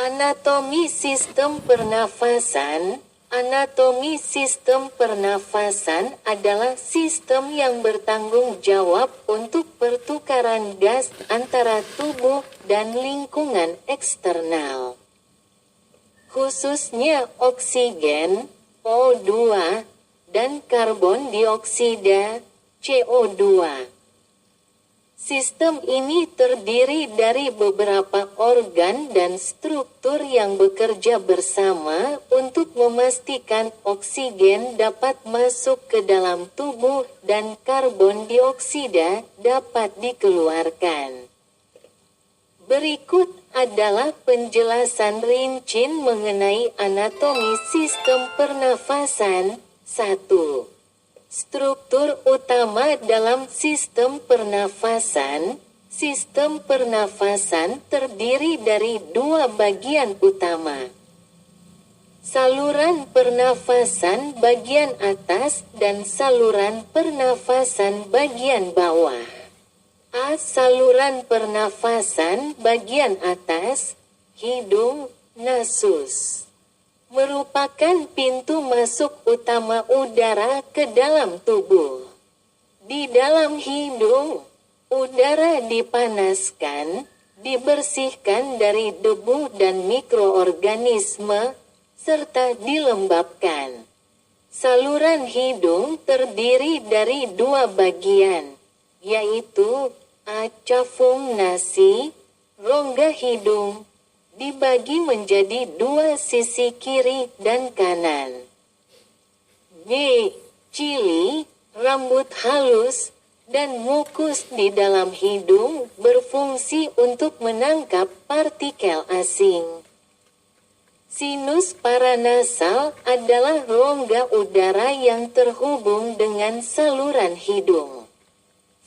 Anatomi sistem pernafasan. Anatomi sistem pernafasan adalah sistem yang bertanggung jawab untuk pertukaran gas antara tubuh dan lingkungan eksternal. Khususnya oksigen, O2, dan karbon dioksida, CO2. Sistem ini terdiri dari beberapa organ dan struktur yang bekerja bersama untuk memastikan oksigen dapat masuk ke dalam tubuh dan karbon dioksida dapat dikeluarkan. Berikut adalah penjelasan rinci mengenai anatomi sistem pernafasan. 1. Struktur utama dalam sistem pernafasan. Sistem pernafasan terdiri dari dua bagian utama. Saluran pernafasan bagian atas dan saluran pernafasan bagian bawah. A. Saluran pernafasan bagian atas, hidung, nasus. Merupakan pintu masuk utama udara ke dalam tubuh. Di dalam hidung, udara dipanaskan, dibersihkan dari debu dan mikroorganisme, serta dilembabkan. Saluran hidung terdiri dari dua bagian, yaitu A. Cavum nasi, rongga hidung, dibagi menjadi dua sisi kiri dan kanan. B. Cili, rambut halus, dan mukus di dalam hidung berfungsi untuk menangkap partikel asing. Sinus paranasal adalah rongga udara yang terhubung dengan saluran hidung.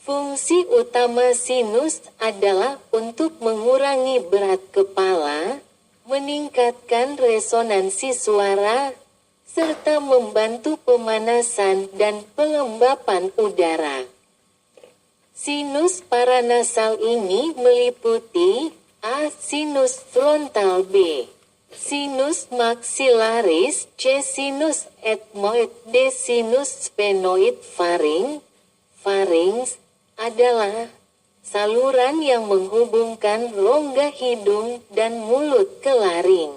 Fungsi utama sinus adalah untuk mengurangi berat kepala, meningkatkan resonansi suara, serta membantu pemanasan dan pelembapan udara. Sinus paranasal ini meliputi A. Sinus frontal, B. Sinus maxillaris, C. Sinus ethmoid, D. Sinus sphenoid. Pharynx adalah saluran yang menghubungkan rongga hidung dan mulut ke laring.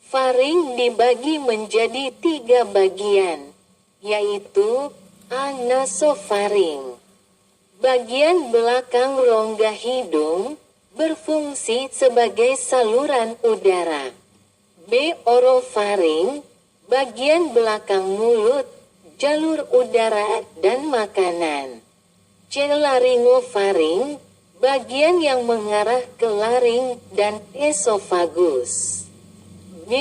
Faring dibagi menjadi tiga bagian, yaitu A. Nasofaring. Bagian belakang rongga hidung berfungsi sebagai saluran udara. B. Orofaring. Bagian belakang mulut, jalur udara dan makanan. C. Laryngofaring, bagian yang mengarah ke laring dan esofagus. B.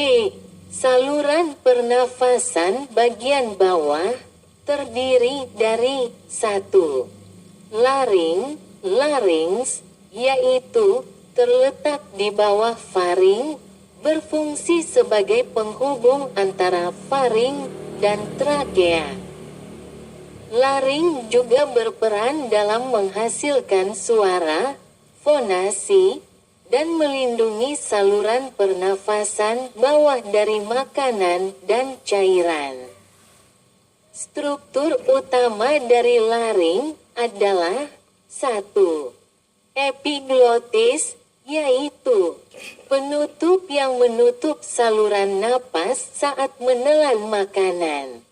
Saluran pernafasan bagian bawah, terdiri dari 1. Larynx, yaitu terletak di bawah faring, berfungsi sebagai penghubung antara faring dan trakea. Laring juga berperan dalam menghasilkan suara, fonasi, dan melindungi saluran pernafasan bawah dari makanan dan cairan. Struktur utama dari laring adalah 1. Epiglotis, yaitu penutup yang menutup saluran napas saat menelan makanan.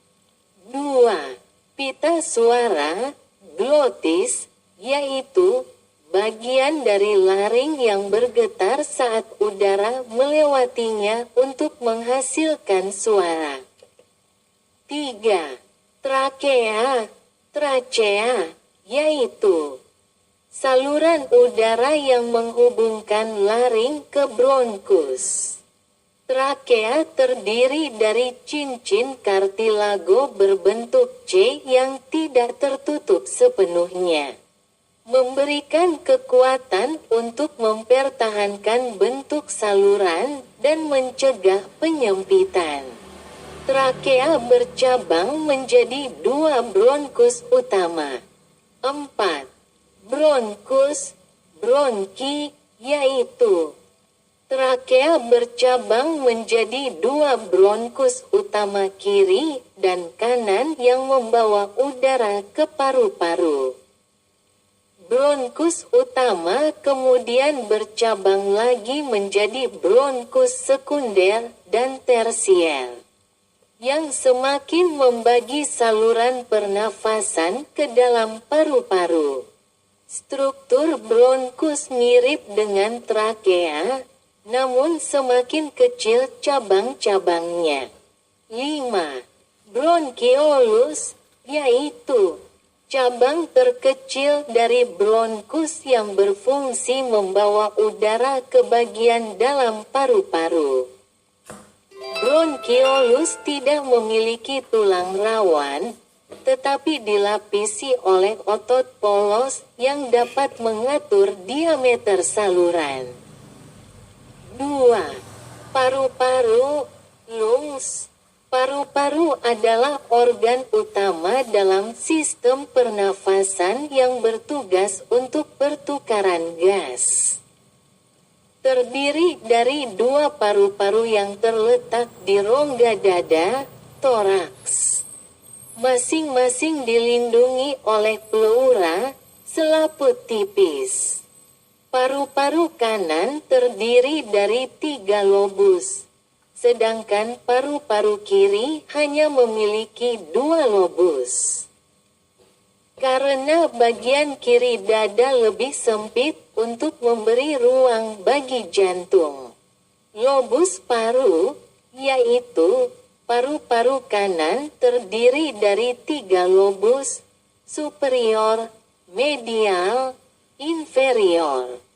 2. Pita suara, glotis, yaitu bagian dari laring yang bergetar saat udara melewatinya untuk menghasilkan suara. 3. Trachea, yaitu saluran udara yang menghubungkan laring ke bronkus. Trakea terdiri dari cincin kartilago berbentuk C yang tidak tertutup sepenuhnya, memberikan kekuatan untuk mempertahankan bentuk saluran dan mencegah penyempitan. Trakea bercabang menjadi 2 bronkus utama. 4. Bronki, yaitu trakea Trakea bercabang menjadi dua bronkus utama kiri dan kanan yang membawa udara ke paru-paru. Bronkus utama kemudian bercabang lagi menjadi bronkus sekunder dan tersier, yang semakin membagi saluran pernafasan ke dalam paru-paru. Struktur bronkus mirip dengan trakea, namun semakin kecil cabang-cabangnya. 5. Bronkiolus, yaitu cabang terkecil dari bronkus yang berfungsi membawa udara ke bagian dalam paru-paru. Bronkiolus tidak memiliki tulang rawan, tetapi dilapisi oleh otot polos yang dapat mengatur diameter saluran. 2. Paru-paru, lungs. Paru-paru adalah organ utama dalam sistem pernafasan yang bertugas untuk pertukaran gas. Terdiri dari dua paru-paru yang terletak di rongga dada, toraks. Masing-masing dilindungi oleh pleura, selaput tipis. Paru-paru kanan terdiri dari 3 lobus, sedangkan paru-paru kiri hanya memiliki 2 lobus. Karena bagian kiri dada lebih sempit untuk memberi ruang bagi jantung, lobus paru, yaitu paru-paru kanan terdiri dari 3 lobus, superior, medial, inferior.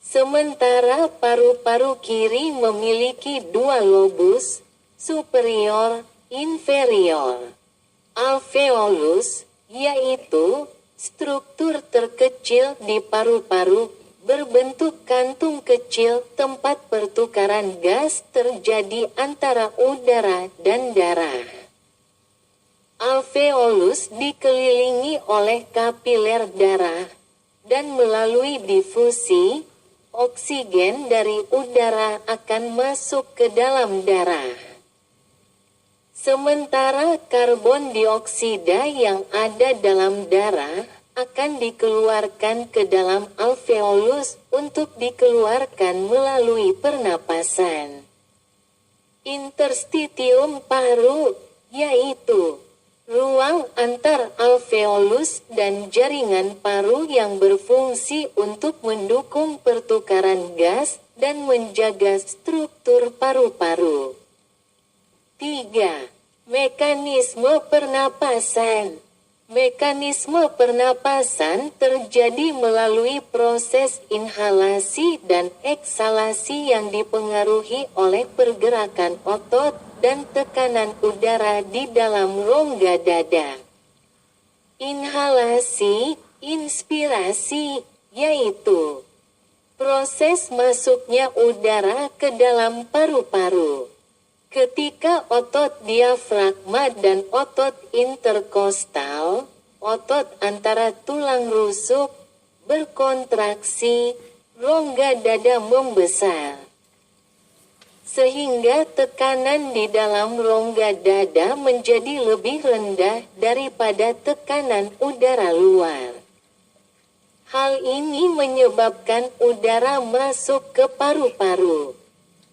Sementara paru-paru kiri memiliki 2 lobus, superior, inferior. Alveolus, yaitu struktur terkecil di paru-paru, berbentuk kantung kecil tempat pertukaran gas terjadi antara udara dan darah. Alveolus dikelilingi oleh kapiler darah, dan melalui difusi, oksigen dari udara akan masuk ke dalam darah. Sementara karbon dioksida yang ada dalam darah akan dikeluarkan ke dalam alveolus untuk dikeluarkan melalui pernapasan. Interstitium paru, yaitu ruang antar alveolus dan jaringan paru yang berfungsi untuk mendukung pertukaran gas dan menjaga struktur paru-paru. 3. Mekanisme pernapasan. Mekanisme pernapasan terjadi melalui proses inhalasi dan eksalasi yang dipengaruhi oleh pergerakan otot dan tekanan udara di dalam rongga dada. Inhalasi, inspirasi, yaitu proses masuknya udara ke dalam paru-paru. Ketika otot diafragma dan otot interkostal, otot antara tulang rusuk, berkontraksi, rongga dada membesar. Sehingga tekanan di dalam rongga dada menjadi lebih rendah daripada tekanan udara luar. Hal ini menyebabkan udara masuk ke paru-paru.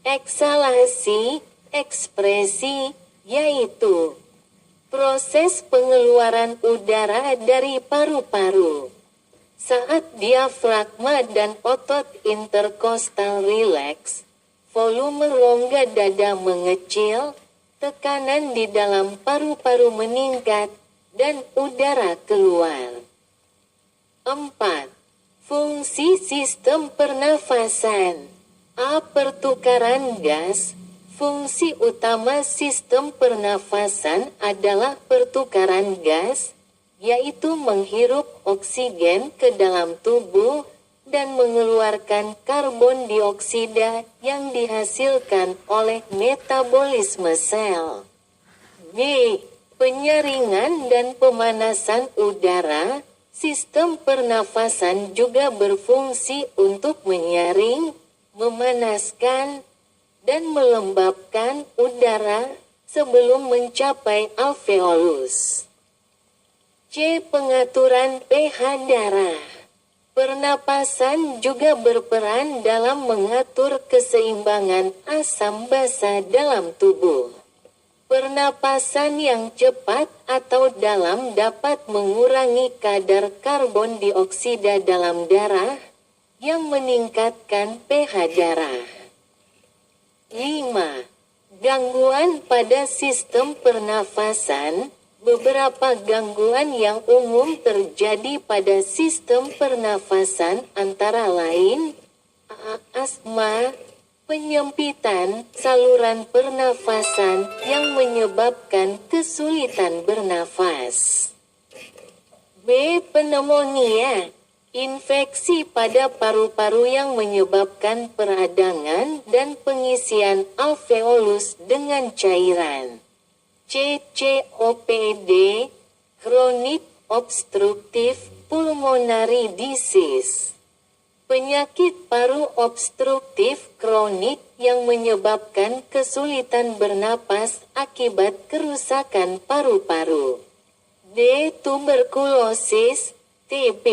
Eksalasi, ekspresi, yaitu proses pengeluaran udara dari paru-paru. Saat diafragma dan otot interkostal rileks, volume rongga dada mengecil, tekanan di dalam paru-paru meningkat, dan udara keluar. 4. Fungsi sistem pernafasan. A. Pertukaran gas. Fungsi utama sistem pernafasan adalah pertukaran gas, yaitu menghirup oksigen ke dalam tubuh dan mengeluarkan karbon dioksida yang dihasilkan oleh metabolisme sel. B. Penyaringan dan pemanasan udara. Sistem pernafasan juga berfungsi untuk menyaring, memanaskan, dan melembabkan udara sebelum mencapai alveolus. C. Pengaturan pH darah. Pernapasan juga berperan dalam mengatur keseimbangan asam basa dalam tubuh. Pernapasan yang cepat atau dalam dapat mengurangi kadar karbon dioksida dalam darah, yang meningkatkan pH darah. 5. Gangguan pada sistem pernafasan. Beberapa gangguan yang umum terjadi pada sistem pernafasan antara lain asma, penyempitan saluran pernafasan yang menyebabkan kesulitan bernafas. B. Pneumonia, infeksi pada paru-paru yang menyebabkan peradangan dan pengisian alveolus dengan cairan. C. COPD, Chronic Obstructive Pulmonary Disease. Penyakit paru obstruktif kronik yang menyebabkan kesulitan bernapas akibat kerusakan paru-paru. D. Tuberkulosis, TB.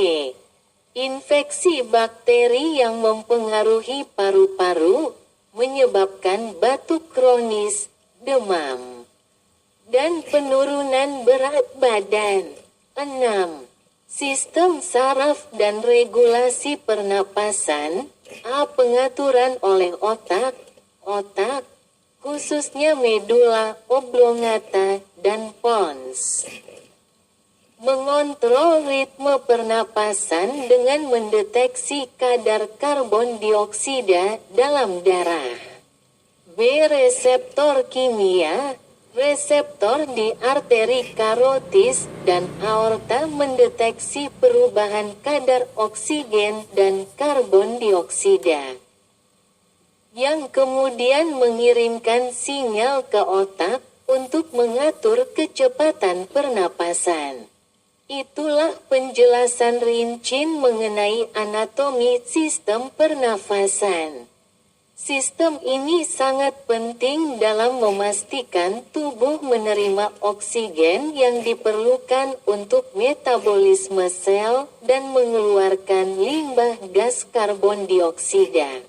Infeksi bakteri yang mempengaruhi paru-paru, menyebabkan batuk kronis, demam, dan penurunan berat badan. 6. Sistem saraf dan regulasi pernapasan. A. Pengaturan oleh otak, khususnya medula oblongata dan pons. Mengontrol ritme pernapasan dengan mendeteksi kadar karbon dioksida dalam darah. B. Reseptor kimia. Reseptor di arteri karotis dan aorta mendeteksi perubahan kadar oksigen dan karbon dioksida, yang kemudian mengirimkan sinyal ke otak untuk mengatur kecepatan pernapasan. Itulah penjelasan rinci mengenai anatomi sistem pernafasan. Sistem ini sangat penting dalam memastikan tubuh menerima oksigen yang diperlukan untuk metabolisme sel dan mengeluarkan limbah gas karbon dioksida.